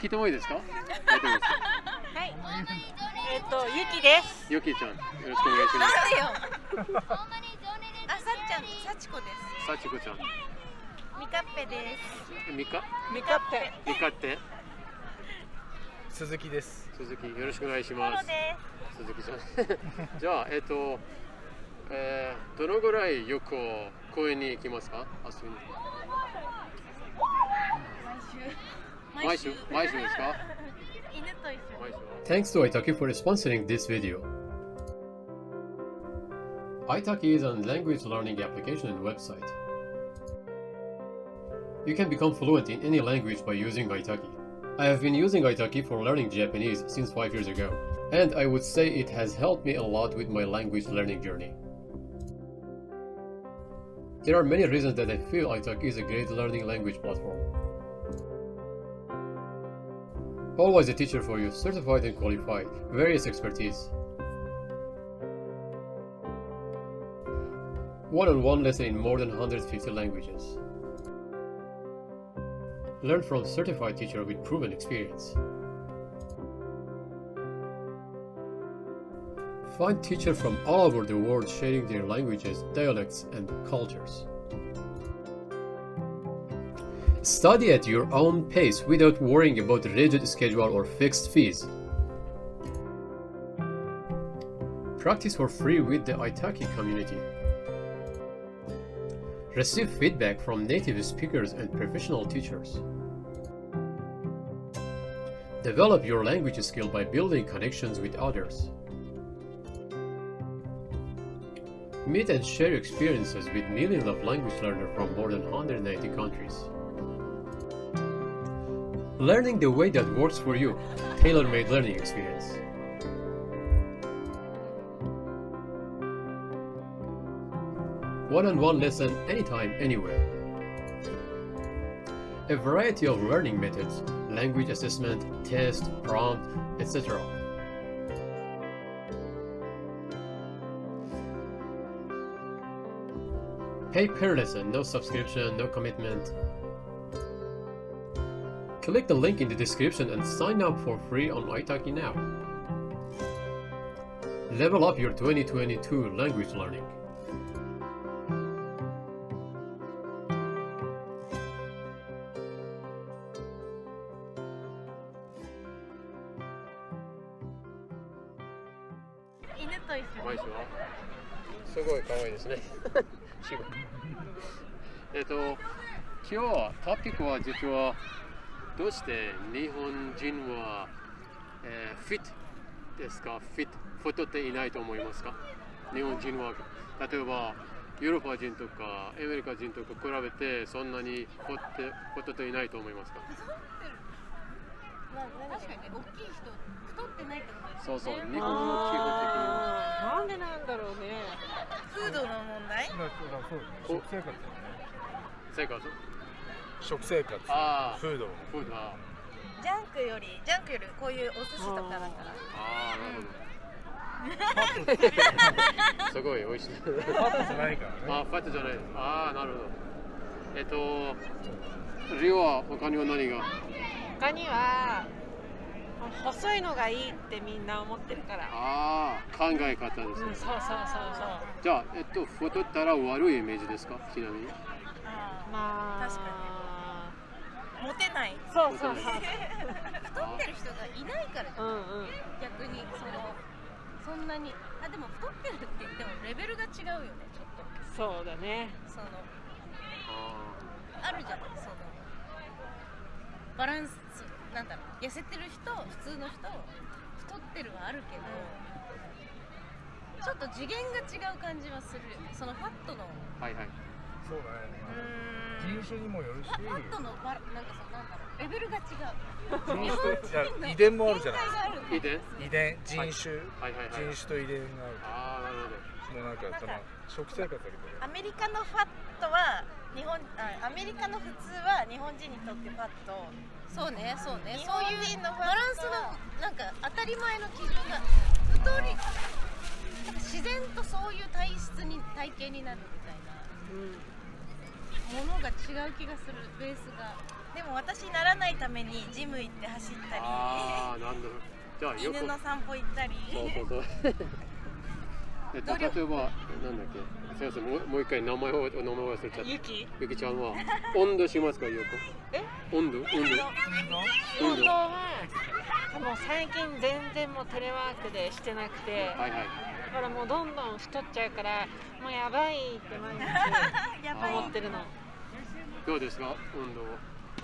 聞いてもいいですか？はい。ゆきです。ゆきちゃん、よろしくお願いします。なんでよ。あ、さっちゃん、さちこです。さちこちゃん。みかっぺです。みかっぺ。鈴木です。鈴木、よろしくお願いします。鈴木さん。じゃあ、どのぐらいよく公園に行きますか？遊びに。毎週ですか？犬と一緒。Thanks to Italki for sponsoring this video. Italki is a language learning application and website. You can become fluent in any language by using Italki. I have been using Italki for learning Japanese since 5 years ago, and I would say it has helped me a lot with my language learning journey. There are many reasons that I feel Italki is a great learning language platform. Always a teacher for you, certified and qualified, various expertise. One-on-one lesson in more than 150 languages. Learn from certified teacher with proven experience. Find teachers from all over the world sharing their languages, dialects, and cultures. Study at your own pace without worrying about rigid schedule or fixed fees. Practice for free with the Italki community. Receive feedback from native speakers and professional teachers. Develop your language skill by building connections with others. Meet and share experiences with millions of language learners from more than 190 countries. Learning the way that works for you. Tailor-made learning experience. One-on-one lesson anytime, anywhere. A variety of learning methods, language assessment, test, prompt, etc. Pay per lesson, no subscription, no commitment. Click the link in the description and sign up for free on Italki now. Level up your 2022 language learning.毎週はすごい可愛いですね。今日はトピックは実はどうして日本人は、フィットですか？太っていないと思いますか？日本人は例えばヨーロッパ人とかアメリカ人とか比べてそんなに太っていないと思いますか？確かにね、大きい人太ってないってことですそうそう、よね。日本の基本的になんでなんだろうね。フードの問題？食生活だよね。食生活。フード。ジャンクよりこういうお寿司とかだから。ああ、なるほど。すごい美味しい。ファットじゃないからね。あ、ファットじゃない。ああ、なるほど。リオは他には何が？他には細いのがいいってみんな思ってるから。ああ、考え方ですね。そう。じゃあ、太ったら悪いイメージですか？ちなみに。まあ、確かに。モテない。そう。太ってる人がいないからじゃん。逆にそんなにでも太ってるって言ってもレベルが違うよね、ちょっと。そうだね。あるじゃん、バランス、なんだろう、痩せてる人、普通の人、太ってるはあるけど、ちょっと次元が違う感じはする。そのファットの。はい。そうだね。人種にもよるし。ファットのなんだろう、レベルが違う。人種と遺伝もあるじゃないですか。遺伝、人種、人種と遺伝がある。ああ、なるほど。もうなんか食生活だけど。アメリカのファットはアメリカの普通は日本人にとってファット。そうね。そういうバランスのなんか当たり前の基準が太り、自然とそういう体型になるみたいなものが違う気がする。ベースが。でも私ならないためにジム行って走ったり、ああ、なんだろう。じゃあよく犬の散歩行ったり。そう例えば、なんだっけ、すみません、もう一回名前を忘れちゃった。ゆきちゃんは、温度しますか、よく。温度はもう最近全然もうテレワークでしてなくて、だからもうどんどん太っちゃうから、もうやばいって毎日思ってるの。どうですか、運動は。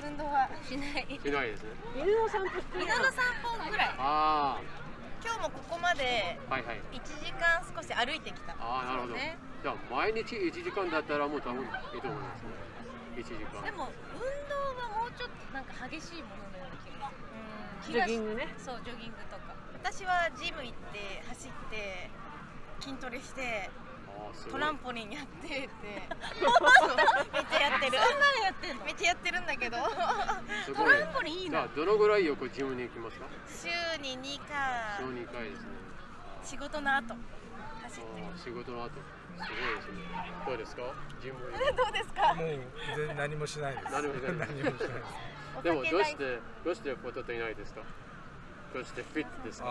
運動はしない。しないですね。犬の散歩してる。犬の散歩ぐらい。ああ。今日もここまで1時間少し歩いてきた。ああ、なるほど。じゃあ毎日1時間だったらもう多分いいと思いますね。1時間。でも運動はもうちょっとなんか激しいもののような気がする。ジョギングね。そう、ジョギングとか。私はジム行って走って筋トレして。トランポリンやってってめっちゃやってる。そんなんやってんの？めっちゃやってるんだけど。トランポリンいいな。どのぐらいよくジムに行きますか？週に2回。週2回ですね。仕事の後走ってる。仕事の後。すごいですね。どうですか？ジム。どうですか？もう全然何もしないです。何もしないです。でもどうしてフォトっていないですか？どうしてフィットですか？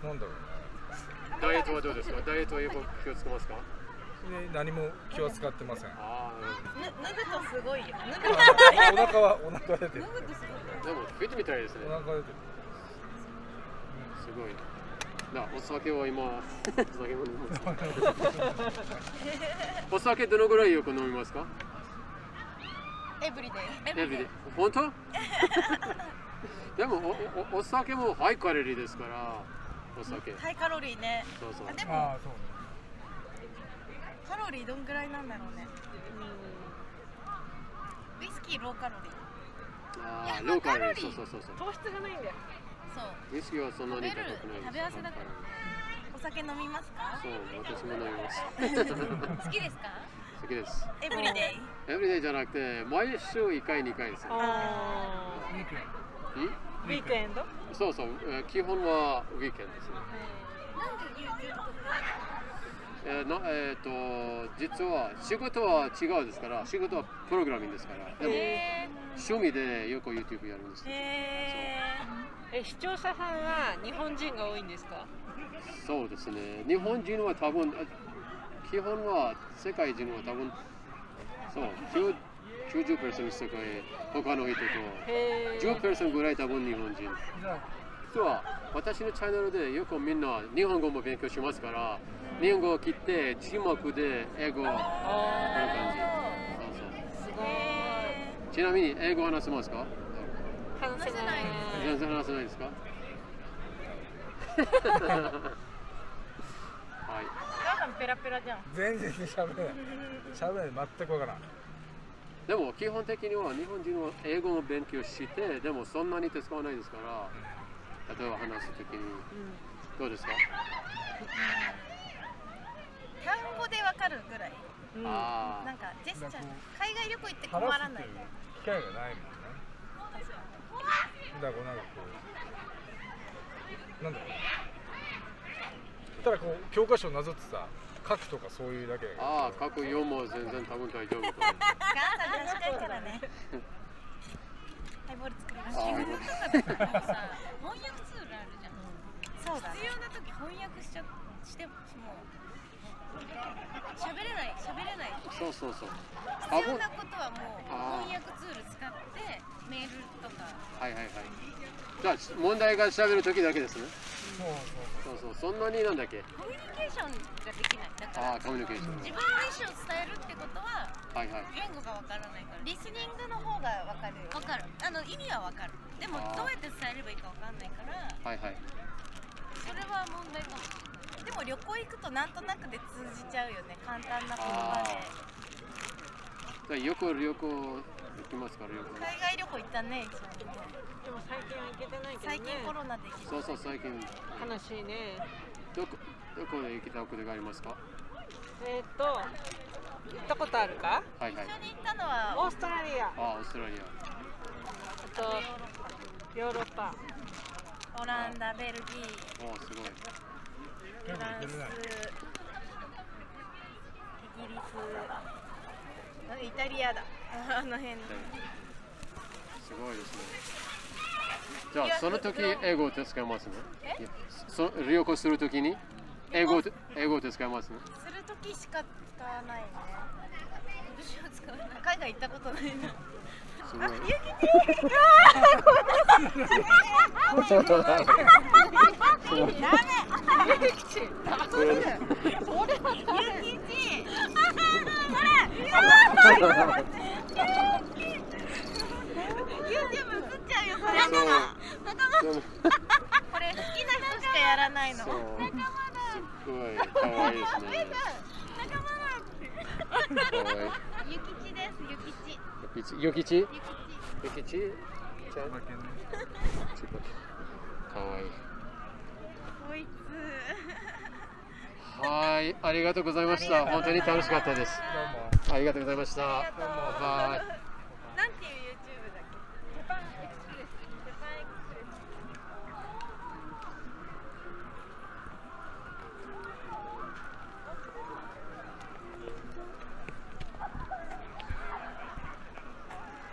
なんだろうね。ダイエットはどうですか？ダイエットはよく気をつけますか？何も気は使ってません。脱ぐとすごいよ。お腹出てる。でもフィットみたいですね。お腹出てる。すごい。お酒は今お酒どのぐらいよく飲みますか？エブリデイ。本当？でもお酒もハイカロリーですから。お酒ハイカロリーね。そうそう。でもカロリーどんぐらいなんだろうね。ウイスキーローカロリー。ああ、ローカロリー。そう。糖質がないんだよ。そう。ウイスキーはそんなに高くないです。食べ合わせだから。お酒飲みますか？そう、私も飲みます。好きですか？好きです。エブリデイ。エブリデイじゃなくて毎週1回2回です。ウィークエンド？そう、基本はウィークエンドですね。実は仕事は違うですから、仕事はプログラミングですから、でも趣味でよく YouTube やるんです。視聴者さんは日本人が多いんですか？そうですね。日本人は多分、基本は世界人は多分、そう、90% 世界、他の人と、10% ぐらい多分日本人。実は私のチャンネルでよくみんな日本語も勉強しますから、日本語を切って字幕で英語をこんな感じ。すごい。ちなみに英語話せますか？話せない。全然話せないですか？はい。母さんペラペラじゃん。全然喋れない。全くわからん。でも基本的には日本人は英語を勉強して、でもそんなに使わないですから、例えば話すときに、どうですか？単語でわかるぐらい。なんかジェスチャー、海外旅行行って困らない。機会がないもんね。だからなんかこう、なんだろう。ただこう教科書をなぞってさ、書くとかそういうだけ。書く読むも全然多分大丈夫と思う。母さん賢いからね。ハイボール作りましょう。翻訳ツールあるじゃん。そうだ。必要な時翻訳しても喋れない。そう。必要なことはもう翻訳ツール使ってメールとか。はい。じゃあ問題が喋る時だけですね。そう。そんなになんだっけ？コミュニケーションができない。だからコミュニケーション。自分の意思を伝えるってことは、言語がわからないから。リスニングの方がわかるよ。わかる。意味はわかる。でもどうやって伝えればいいかわかんないから。それは問題かもしれない。でも旅行行くとなんとなくで通じちゃうよね。簡単な言葉で。よく旅行行きますから。海外旅行行ったね。でも最近は行けてないけどね。最近コロナで。そう最近。悲しいね。どこで行きたい国がありますか？行ったことあるか？一緒に行ったのはオーストラリア。オーストラリア。ヨーロッパ。オランダ、ベルギー。すごい。フランス。イギリス。イタリアだ。あの辺の。すごいですね。じゃあその時英語を使いますね。旅行するときに英語を使いますね。するときしか使わないね。私は使わない。海外行ったことないな。すごい。これ好きな人しかやらないの。すごい可愛いですね。ゆきちです。ゆきち。ゆきち。可愛い。こいつ。はい、ありがとうございました。本当に楽しかったです。どうも。ありがとうございました。ありがとうバイバイ。